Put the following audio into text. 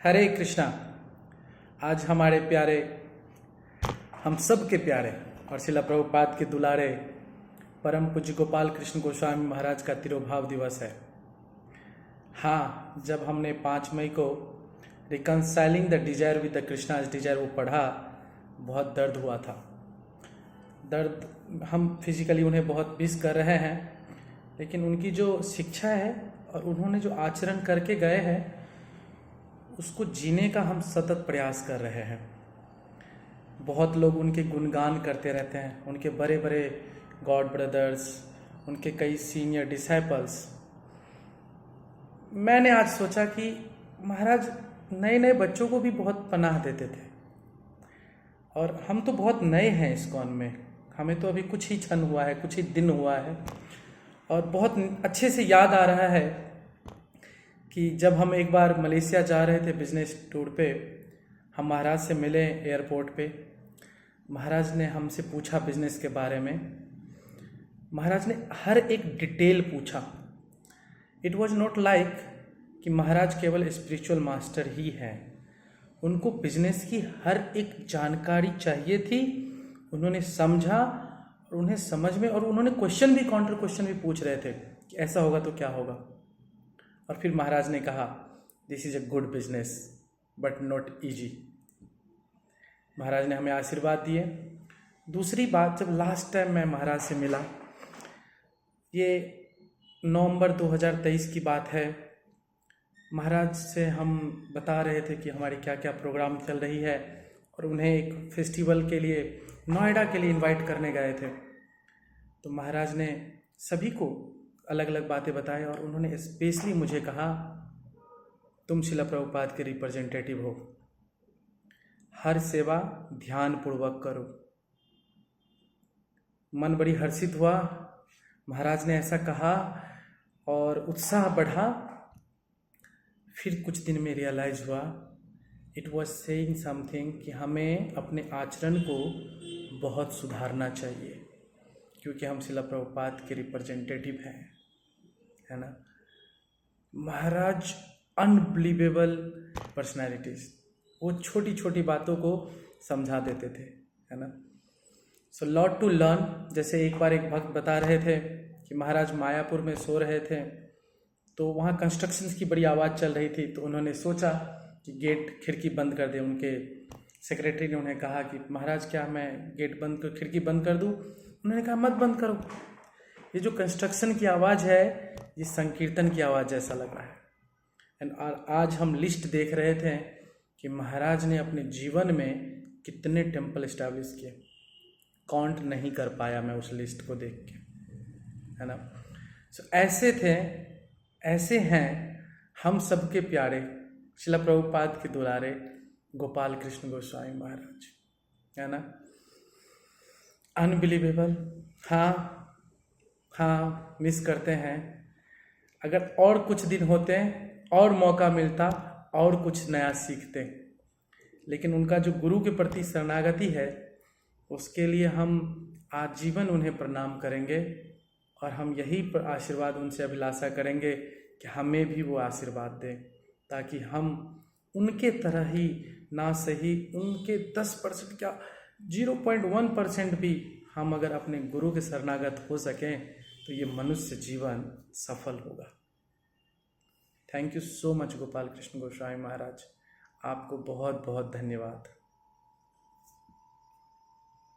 हरे कृष्णा। आज हमारे प्यारे, हम सब के प्यारे और शिला प्रभुपाद के दुलारे परम पूज्य गोपाल कृष्ण गोस्वामी महाराज का तिरोभाव दिवस है। हाँ, जब हमने 5 मई को reconciling the desire with the Krishna's desire वो पढ़ा, बहुत दर्द हुआ था। दर्द, हम फिजिकली उन्हें बहुत मिस कर रहे हैं, लेकिन उनकी जो शिक्षा है और उन्होंने जो आचरण करके गए हैं उसको जीने का हम सतत प्रयास कर रहे हैं। बहुत लोग उनके गुणगान करते रहते हैं, उनके बड़े बड़े गॉड ब्रदर्स, उनके कई सीनियर डिसाइपल्स। मैंने आज सोचा कि महाराज नए नए बच्चों को भी बहुत पनाह देते थे, और हम तो बहुत नए हैं इस्कॉन में, हमें तो अभी कुछ ही क्षण हुआ है, कुछ ही दिन हुआ है, और बहुत अच्छे से याद आ रहा है कि जब हम एक बार मलेशिया जा रहे थे बिजनेस टूर पे, हम महाराज से मिले एयरपोर्ट पे। महाराज ने हमसे पूछा बिजनेस के बारे में। महाराज ने हर एक डिटेल पूछा। इट वॉज नॉट लाइक कि महाराज केवल स्पिरिचुअल मास्टर ही हैं, उनको बिजनेस की हर एक जानकारी चाहिए थी। उन्होंने समझा और उन्हें समझ में, और उन्होंने क्वेश्चन भी, काउंटर क्वेश्चन भी पूछ रहे थे कि ऐसा होगा तो क्या होगा। और फिर महाराज ने कहा, this is a good business but not easy. महाराज ने हमें आशीर्वाद दिए। दूसरी बात, जब लास्ट टाइम मैं महाराज से मिला, ये नवंबर 2023 की बात है। महाराज से हम बता रहे थे कि हमारी क्या क्या प्रोग्राम चल रही है, और उन्हें एक फेस्टिवल के लिए नोएडा के लिए इनवाइट करने गए थे। तो महाराज ने सभी को अलग अलग बातें बताई, और उन्होंने स्पेशली मुझे कहा, तुम शिला प्रभुपाद के रिप्रेजेंटेटिव हो, हर सेवा ध्यान पूर्वक करो। मन बड़ी हर्षित हुआ। महाराज ने ऐसा कहा और उत्साह बढ़ा। फिर कुछ दिन में रियलाइज हुआ, इट वॉज सेइंग समथिंग कि हमें अपने आचरण को बहुत सुधारना चाहिए, क्योंकि हम शिला प्रभुपाद के रिप्रेजेंटेटिव हैं, है ना। महाराज अनबिलीवेबल पर्सनैलिटीज, वो छोटी छोटी बातों को समझा देते थे, है ना। So lot to learn. जैसे एक बार एक भक्त बता रहे थे कि महाराज मायापुर में सो रहे थे, तो वहाँ कंस्ट्रक्शंस की बड़ी आवाज़ चल रही थी, तो उन्होंने सोचा कि गेट खिड़की बंद कर दें। उनके सेक्रेटरी ने उन्हें कहा कि महाराज क्या मैं गेट बंद कर, खिड़की बंद कर दूँ? उन्होंने कहा मत बंद करो, ये जो कंस्ट्रक्शन की आवाज़ है ये संकीर्तन की आवाज़ जैसा लग रहा है। एंड आज हम लिस्ट देख रहे थे कि महाराज ने अपने जीवन में कितने टेम्पल इस्टेब्लिश किए, काउंट नहीं कर पाया मैं उस लिस्ट को देख के, है ना। सो ऐसे थे, ऐसे हैं हम सबके प्यारे शिला प्रभुपाद के दुलारे गोपाल कृष्ण गोस्वामी महाराज, है ना। अनबिलीवेबल। हाँ, मिस करते हैं। अगर और कुछ दिन होते, और मौका मिलता, और कुछ नया सीखते, लेकिन उनका जो गुरु के प्रति शरणागति है, उसके लिए हम आजीवन उन्हें प्रणाम करेंगे, और हम यही आशीर्वाद उनसे अभिलाषा करेंगे कि हमें भी वो आशीर्वाद दें, ताकि हम उनके तरह ही, ना सही उनके 10% क्या 0.1% भी हम अगर अपने गुरु के शरणागत हो सकें, तो ये मनुष्य जीवन सफल होगा। Thank you so much Gopal Krishna Goswami Maharaj, आपको बहुत बहुत धन्यवाद।